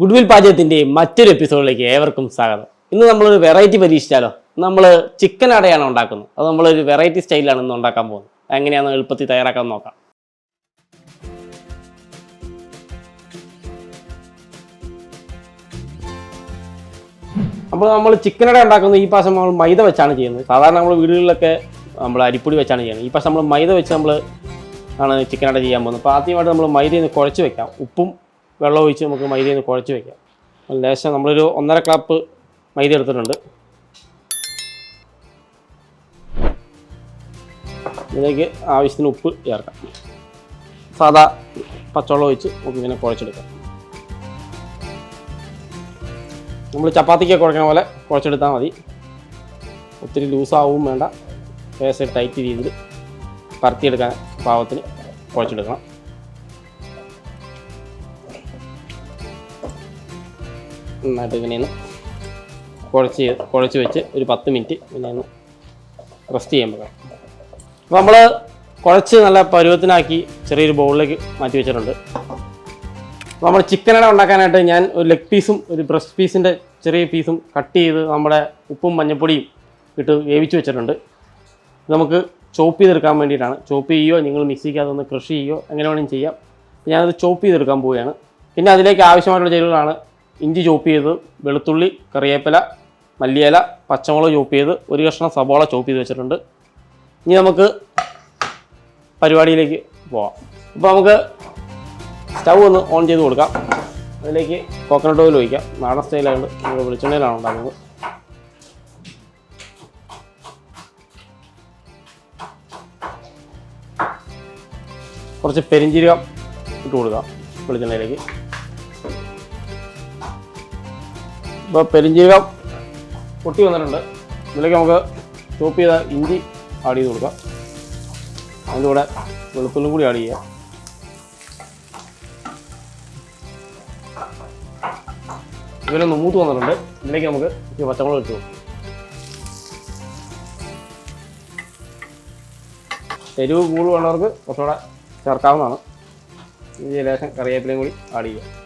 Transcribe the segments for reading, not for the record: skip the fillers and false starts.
Goodwill പാചകത്തിൻ്റെ മറ്റൊരു എപ്പിസോഡിലേക്ക് ഏവർക്കും സ്വാഗതം. ഇന്ന് നമ്മളൊരു വെറൈറ്റി പരീക്ഷിച്ചാലോ. നമ്മൾ ചിക്കൻ അടയാണ് ഉണ്ടാക്കുന്നത്. അത് നമ്മളൊരു വെറൈറ്റി സ്റ്റൈലിലാണ് ഇന്ന് ഉണ്ടാക്കാൻ പോകുന്നത്. എങ്ങനെയാണെന്ന് എളുപ്പത്തിൽ തയ്യാറാക്കാൻ നോക്കാം. അപ്പോൾ നമ്മൾ ചിക്കൻ അട ഉണ്ടാക്കുന്നത് ഈ പ്രാവശ്യം നമ്മൾ മൈദ വെച്ചാണ് ചെയ്യുന്നത്. സാധാരണ നമ്മൾ വീടുകളിലൊക്കെ നമ്മൾ അരിപ്പൊടി വെച്ചാണ് ചെയ്യുന്നത്. ഈ പ്രാവശ്യം നമ്മൾ മൈദ വെച്ച് ആണ് ചിക്കൻ അട ചെയ്യാൻ പോകുന്നത്. അപ്പോൾ ആദ്യമായിട്ട് നമ്മൾ മൈദയിൽ നിന്ന് കുഴച്ച് വെക്കാം. ഉപ്പും വെള്ളം ഒഴിച്ച് നമുക്ക് മൈദയിൽ നിന്ന് കുഴച്ച് വയ്ക്കാം. ലേശം നമ്മളൊരു 1.5 കപ്പ് മൈദ എടുത്തിട്ടുണ്ട്. ഇതിലേക്ക് ആവശ്യത്തിന് ഉപ്പ് ചേർക്കാം. സാധാ പച്ചവെള്ളം ഒഴിച്ച് നമുക്ക് ഇങ്ങനെ കുഴച്ചെടുക്കാം. നമ്മൾ ചപ്പാത്തിക്ക് കുഴക്കണ പോലെ കുഴച്ചെടുത്താൽ മതി. ഒത്തിരി ലൂസാവും വേണ്ട. ഏകദേശം ടൈറ്റ് രീതിയിൽ പരത്തിയെടുക്കാൻ പാകത്തിന് കുഴച്ചെടുക്കണം. നന്നായിട്ട് ഇങ്ങനെയൊന്ന് കുഴച്ച് വെച്ച് ഒരു 10 മിനിറ്റ് ഇങ്ങനെയൊന്ന് റെസ്റ്റ് ചെയ്യാൻ പറ്റും. അപ്പോൾ നമ്മൾ കുഴച്ച് നല്ല പരുവത്തിനാക്കി ചെറിയൊരു ബൗളിലേക്ക് മാറ്റി വെച്ചിട്ടുണ്ട്. അപ്പോൾ നമ്മൾ ചിക്കൻ അട ഉണ്ടാക്കാനായിട്ട് ഞാൻ ഒരു ലെഗ് പീസും ഒരു ബ്രസ്റ്റ് പീസിൻ്റെ ചെറിയ പീസും കട്ട് ചെയ്ത് നമ്മുടെ ഉപ്പും മഞ്ഞൾപ്പൊടിയും ഇട്ട് വേവിച്ച് വെച്ചിട്ടുണ്ട്. നമുക്ക് ചോപ്പ് ചെയ്തെടുക്കാൻ വേണ്ടിയിട്ടാണ്. ചോപ്പ് ചെയ്യുകയോ നിങ്ങൾ മിക്സിക്കകത്തൊന്ന് ക്രഷ് ചെയ്യുകയോ എങ്ങനെ വേണമെങ്കിലും ചെയ്യാം. ഞാനത് ചോപ്പ് ചെയ്തെടുക്കാൻ പോവുകയാണ്. പിന്നെ അതിലേക്ക് ആവശ്യമായിട്ടുള്ള ചേരുവകളാണ് ഇഞ്ചി ചോപ്പ് ചെയ്ത്, വെളുത്തുള്ളി, കറിവേപ്പില, മല്ലിയില, പച്ചമുളക് ചോപ്പ് ചെയ്ത്, ഒരു കഷ്ണം സബോള ചോപ്പ് ചെയ്ത് വെച്ചിട്ടുണ്ട്. ഇനി നമുക്ക് പരിപാടിയിലേക്ക് പോവാം. അപ്പോൾ നമുക്ക് സ്റ്റൗ ഒന്ന് ഓൺ ചെയ്ത് കൊടുക്കാം. അതിലേക്ക് കോക്കനട്ട് ഓയിൽ ഒഴിക്കാം. നാടൻ സ്റ്റൈലായതുകൊണ്ട് നമ്മൾ വെളിച്ചെണ്ണയിലാണ് ഉണ്ടാക്കുന്നത്. കുറച്ച് പെരിഞ്ജീരകം ഇട്ട് കൊടുക്കാം വെളിച്ചെണ്ണയിലേക്ക്. ഇപ്പോൾ പെരിഞ്ജീരകം പൊട്ടി വന്നിട്ടുണ്ട്. ഇതിലേക്ക് നമുക്ക് ചോപ്പ് ചെയ്ത ഇഞ്ചി ആഡ് ചെയ്ത് കൊടുക്കാം. അതിൻ്റെ കൂടെ വെളുത്തുള്ളിയും കൂടി ആഡ് ചെയ്യാം. ഇതിലൊന്ന് മൂത്ത് വന്നിട്ടുണ്ട്. ഇതിലേക്ക് നമുക്ക് പച്ചമുളക് ഇട്ട് കൊടുക്കും. എരിവ് കൂടുതൽ വേണ്ടവർക്ക് കുറച്ചുകൂടെ ചേർക്കാവുന്നതാണ്. ഈ ലേശം കറിവേപ്പിലയും കൂടി ആഡ് ചെയ്യുക.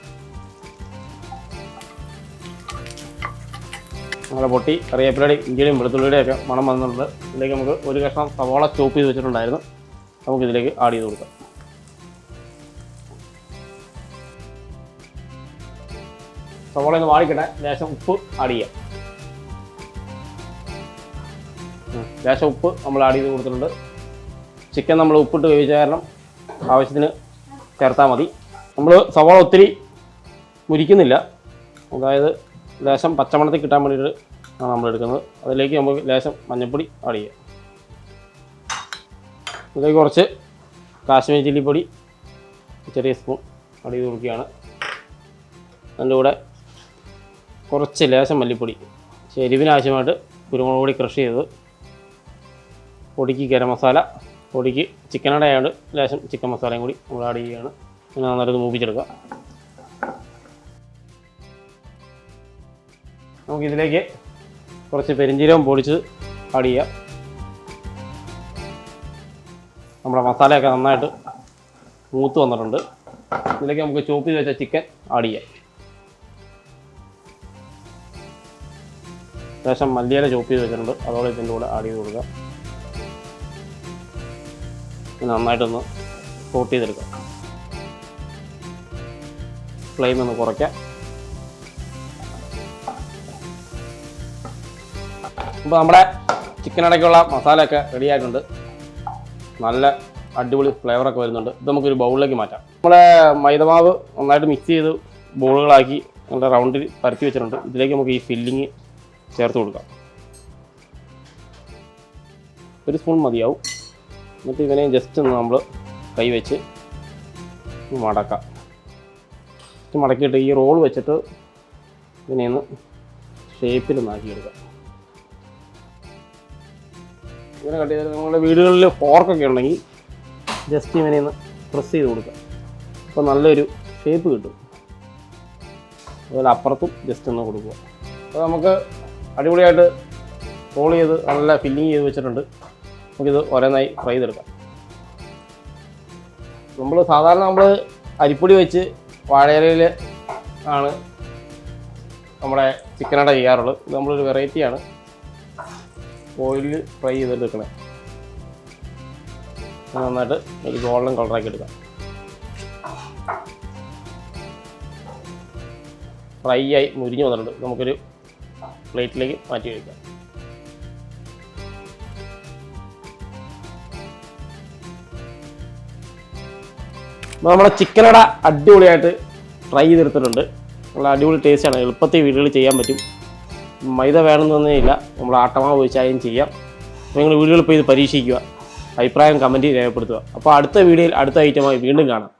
അങ്ങനെ പൊട്ടി കറിവേപ്പിലയുടെയും ഇഞ്ചിയുടെയും വെളുത്തുള്ളിയുടെയും ഒക്കെ മണം വന്നിട്ടുണ്ട്. ഇതിലേക്ക് നമുക്ക് ഒരു കഷ്ണം സവോള ചോപ്പ് ചെയ്ത് വെച്ചിട്ടുണ്ടായിരുന്നു. നമുക്കിതിലേക്ക് ആഡ് ചെയ്ത് കൊടുക്കാം. സവോള ഒന്ന് വാടിക്കട്ടെ. ലേശം ഉപ്പ് ആഡ് ചെയ്യാം. ലേശം ഉപ്പ് നമ്മൾ ആഡ് ചെയ്ത് കൊടുത്തിട്ടുണ്ട്. ചിക്കൻ നമ്മൾ ഉപ്പിട്ട് വേവിച്ച കാരണം ആവശ്യത്തിന് ചേർത്താൽ മതി. നമ്മൾ സവോള ഒത്തിരി മുരിക്കുന്നില്ല. അതായത് ലേശം പച്ചമണത്തിൽ കിട്ടാൻ വേണ്ടിയിട്ട് ആണ് നമ്മൾ എടുക്കുന്നത്. അതിലേക്ക് നമുക്ക് ലേശം മഞ്ഞൾപ്പൊടി ആഡ് ചെയ്യാം. ഇതിലേക്ക് കുറച്ച് കാശ്മീരി ചില്ലിപ്പൊടി ചെറിയ സ്പൂൺ ആഡ് ചെയ്ത് കൊടുക്കുകയാണ്. അതിൻ്റെ കൂടെ കുറച്ച് ലേശം മല്ലിപ്പൊടി, എരിവിന് ആവശ്യമായിട്ട് കുരുമുളക് പൊടി ക്രഷ് ചെയ്തത്, പൊടിക്ക് ഗരം മസാല, പൊടിക്ക് ചിക്കൻ അടയാണ്ട് ലേശം ചിക്കൻ മസാലയും കൂടി നമ്മൾ ആഡ് ചെയ്യുകയാണ്. പിന്നെ നന്നായിട്ട് മൂപ്പിച്ചെടുക്കുക. നമുക്കിതിലേക്ക് കുറച്ച് പെരിഞ്ജീരകം പൊടിച്ച് ആഡ് ചെയ്യാം. നമ്മുടെ മസാലയൊക്കെ നന്നായിട്ട് മൂത്ത് വന്നിട്ടുണ്ട്. ഇതിലേക്ക് നമുക്ക് ചോപ്പ് ചെയ്ത് വെച്ച ചിക്കൻ ആഡ് ചെയ്യാം. ശേഷം മല്ലിയില ചോപ്പ് ചെയ്ത് വെച്ചിട്ടുണ്ട്. അതോടെ ഇതിൻ്റെ കൂടെ ആഡ് ചെയ്ത് കൊടുക്കുക. നന്നായിട്ടൊന്ന് കോട്ട് ചെയ്തെടുക്കാം. ഫ്ലെയിം ഒന്ന് കുറയ്ക്കാം. അപ്പോൾ നമ്മുടെ ചിക്കൻ അടയ്ക്കുള്ള മസാലയൊക്കെ റെഡി ആയിട്ടുണ്ട്. നല്ല അടിപൊളി ഫ്ലേവറൊക്കെ വരുന്നുണ്ട്. ഇത് നമുക്കൊരു ബൗളിലേക്ക് മാറ്റാം. നമ്മളെ മൈദമാവ് നന്നായിട്ട് മിക്സ് ചെയ്ത് ബോളുകളാക്കി നല്ല റൗണ്ടിൽ പരത്തി വെച്ചിട്ടുണ്ട്. ഇതിലേക്ക് നമുക്ക് ഈ ഫില്ലിങ് ചേർത്ത് കൊടുക്കാം. ഒരു സ്പൂൺ മതിയാവും. എന്നിട്ട് ഇവനെ ജസ്റ്റ് ഒന്ന് നമ്മൾ കൈ വെച്ച് മടക്കാം. മടക്കിയിട്ട് ഈ റോൾ വെച്ചിട്ട് ഇതിനെയൊന്ന് ഷേപ്പിലൊന്ന് ആക്കിയെടുക്കാം. ഇങ്ങനെ കട്ട് ചെയ്താൽ നമ്മുടെ വീടുകളിൽ ഫോർക്കൊക്കെ ഉണ്ടെങ്കിൽ ജസ്റ്റ് ഇവനെ ഒന്ന് പ്രസ് ചെയ്ത് കൊടുക്കാം. അപ്പോൾ നല്ലൊരു ഷേപ്പ് കിട്ടും. അതുപോലെ അപ്പുറത്തും ജസ്റ്റ് ഒന്ന് കൊടുക്കുക. അപ്പോൾ നമുക്ക് അടിപൊളിയായിട്ട് റോൾ ചെയ്ത് നല്ല ഫില്ലിങ് ചെയ്ത് വെച്ചിട്ടുണ്ട്. നമുക്കിത് ഓരോന്നായി ഫ്രൈ ചെയ്തെടുക്കാം. സാധാരണ നമ്മൾ അരിപ്പൊടി വെച്ച് വാഴയിലയിൽ ആണ് നമ്മുടെ ചിക്കനട ചെയ്യാറുള്ളത്. ഇത് നമ്മളൊരു വെറൈറ്റിയാണ്, ഓയിലിൽ ഫ്രൈ ചെയ്തെടുക്കണേ. നന്നായിട്ട് ഒരു ഗോൾഡൻ കളറാക്കി എടുക്കാം. ഫ്രൈ ആയി മുരിഞ്ഞ് വന്നിട്ടുണ്ട്. നമുക്കൊരു പ്ലേറ്റിലേക്ക് മാറ്റി വയ്ക്കാം. നമ്മുടെ ചിക്കനട അടിപൊളിയായിട്ട് ഫ്രൈ ചെയ്തെടുത്തിട്ടുണ്ട്. നല്ല അടിപൊളി ടേസ്റ്റാണ്, എളുപ്പത്തിൽ വീടുകളിൽ ചെയ്യാൻ പറ്റും. മൈദ വേണമെന്നൊന്നേ ഇല്ല, നമ്മൾ ആട്ടമാവ് ഉപയോഗിച്ചായും ചെയ്യാം. നിങ്ങൾ വീടുകളിൽ പോയി ഇത് പരീക്ഷിക്കുക, അഭിപ്രായം കമൻറ്റ് രേഖപ്പെടുത്തുക. അപ്പോൾ അടുത്ത വീഡിയോയിൽ അടുത്ത ഐറ്റമായി വീണ്ടും കാണാം.